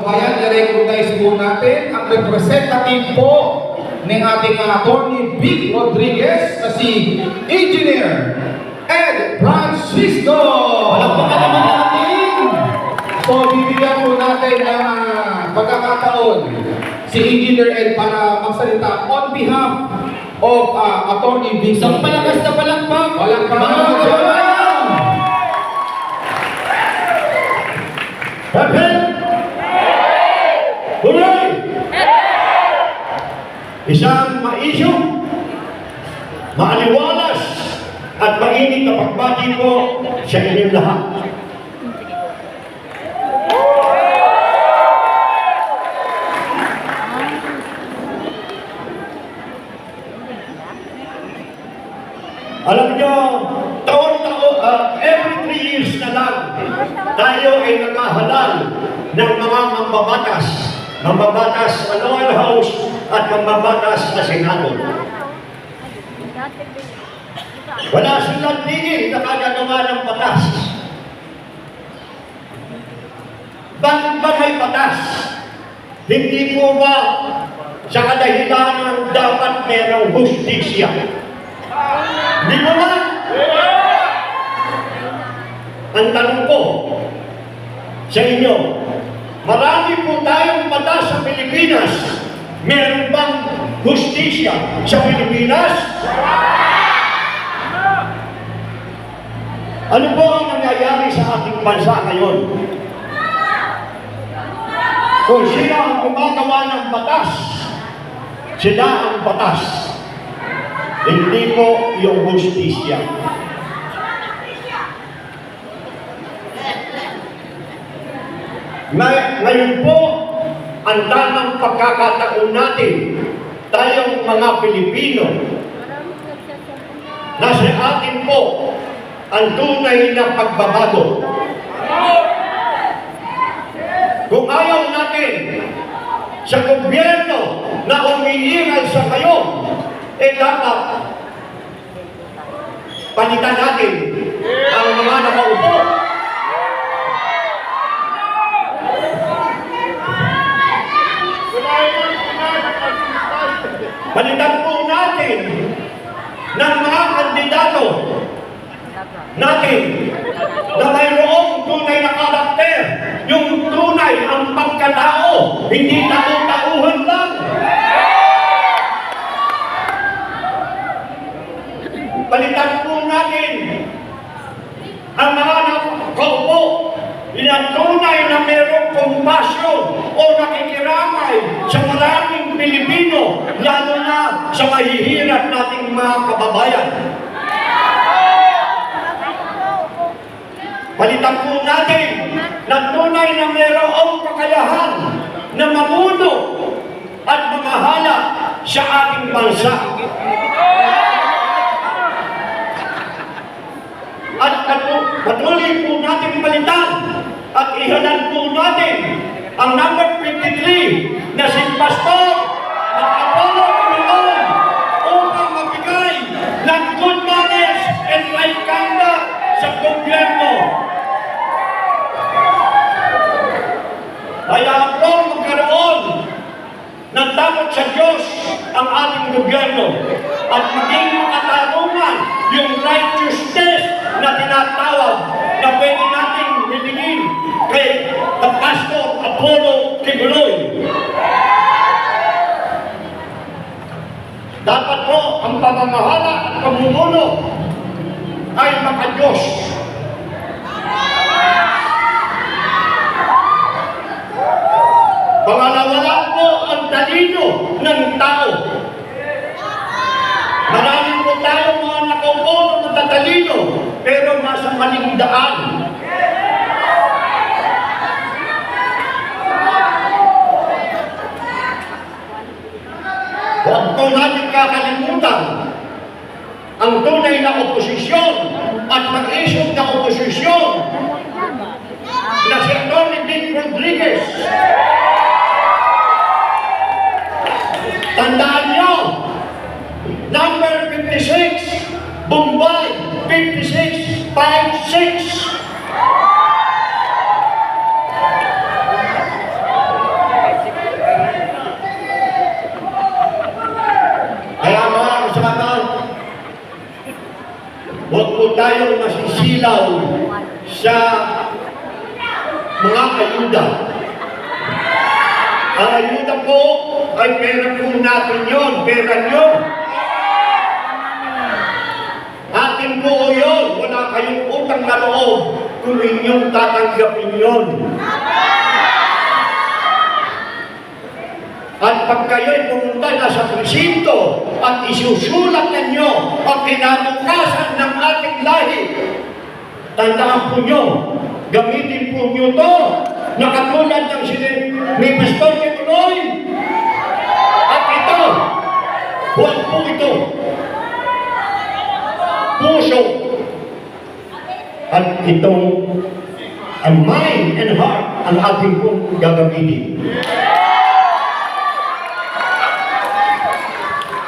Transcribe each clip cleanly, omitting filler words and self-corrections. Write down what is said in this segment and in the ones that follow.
Ayan, i-recognize po natin ang representative po ng ating attorney Vic Rodriguez na si Engineer Ed Francisco. Palakpakan naman natin! So, bibigyan po natin ng pagkakataon si Engineer Ed para magsalita on behalf of attorney Vic. Isang palakas na palakpak! Palakpakan Mga naman kababayan! Perfect! Hooray! Isang maisyo, maaliwalas, at mainit na pagbati ko sa inyong lahat. Alam nyo, every 3 years na lang, tayo ay nakahalal ng mga mambabatas sa lower house at mambabatas sa Senado. Wala silang tingin na kagagawa ng batas. Bakit ba may batas? Hindi po ba sa kadahilanan dapat merong hustisya? Hindi mo ba? Ang tanong ko sa inyo, marami po tayong batas sa Pilipinas. Meron bang hustisya sa Pilipinas? Ano po ang nangyayari sa ating bansa ngayon? Kung sila ang gumagawa ng batas, sila ang batas. Hindi po yung hustisya. Ngayon po, ang tamang pagkakataon natin, tayong mga Pilipino, nasa atin po ang tunay na pagbabago. Kung ayaw natin sa gobyerno na umiiral sa kayo, dapat palitan natin ang mga nakaupo. Palitan po natin ng mga kandidato natin na mayroong tunay na karakter, yung tunay ang pagkatao, hindi tao-tauhan lang. Palitan po natin ang mga nakaupo, yung tunay na mayroong kompasyon o nakikiramay sa maraming Pilipino, lalo na sa mahihirap nating mga kababayan. Palitan po natin na tunay na mayroong kakayahan na mamuno at mamahala sa ating bansa. At patuloy po natin palitan at ihalan po natin ang number 53 na si Pastor at Apollo Pinoon upang magbigay ng good manners and right conduct sa gobyerno. Hayaan po magkaroon ng takot sa Diyos ang ating gobyerno at maging makatarungan yung righteousness na tinatawag na pwede nating hilingin kay Pastor Apollo Kibuloy. Dapat po ang pamamahala at pamumuno ay maka-Diyos. Pangalawa po ang talino ng tao. Marami po tayong mga nakaupo ng matatalino, pero nasa maling daan. Huwag po natin kakalimutan ang tunay na oposisyon at mag-isip na oposisyon na si Atty. Vic Rodriguez. Tandaan nyo, number 56, Bombay, 5656. Ang ayuda po ay pera po natin yun, pera nyo. Atin po yun, wala kayong utang na loob kung inyong tatanggapin yun. At pag kayo'y pumunta na sa presinto at isusulat ninyo ang kinabukasan ng ating lahi, tandaan po nyo, gamitin po nyo to na katulad ng ni Pastor Kituloy. At ito, huwag po ito, puso. At itong ang mind and heart ang ating pong gagamitin.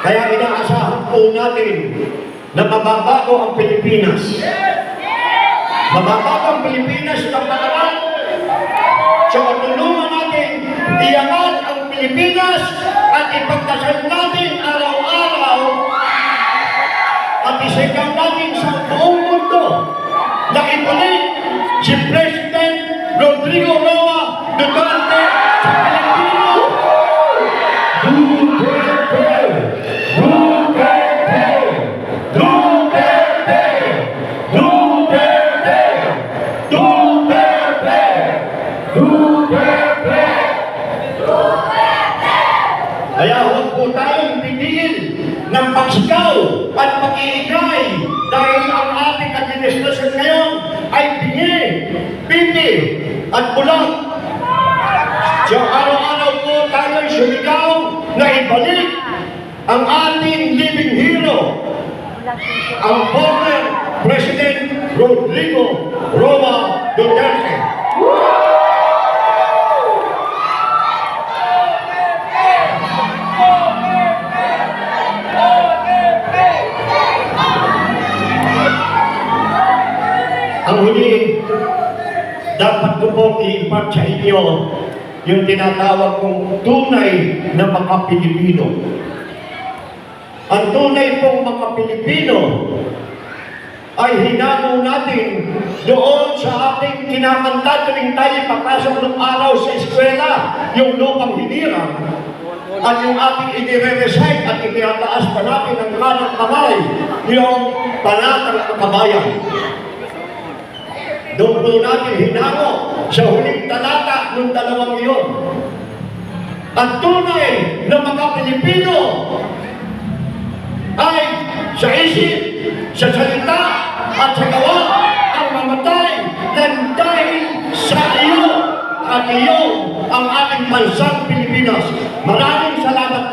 Kaya inaasahan po natin na mababago ang Pilipinas. Mababago ang Pilipinas ng paraan. So tulungan natin iangat ang Pilipinas at ipagdasal natin araw-araw at isigaw natin sa buong mundo na ibalik si President Rodrigo Roa Duterte sa Pilipino. Kaya huwag po tayong titigil ng pagsigaw at pag-iingay dahil ang ating administrasyon ngayon ay bingi, pipi at bulag. So araw-araw po tayo'y sumigaw na ibalik ang ating living hero, ang former President Rodrigo Roa Duterte. Ang huli, dapat ko pong i-impart sa inyo yung tinatawag kong tunay na mga Pilipino. Ang tunay pong mga Pilipino ay hinango natin doon sa ating kinakanta tuwing tayo papasok ng araw sa eskwela, yung lupang hinirang, at yung ating i-recite at itinataas pa natin ang kanang kamay, yung panatang kabayan. Doon po natin hinango sa huling talata ng dalawang iyon. Ang tunay na mga Pilipino ay sa isip, sa salita, at sa gawa ang mamatay ng dahil sa iyo at iyo ang ating bansang Pilipinas. Maraming salamat.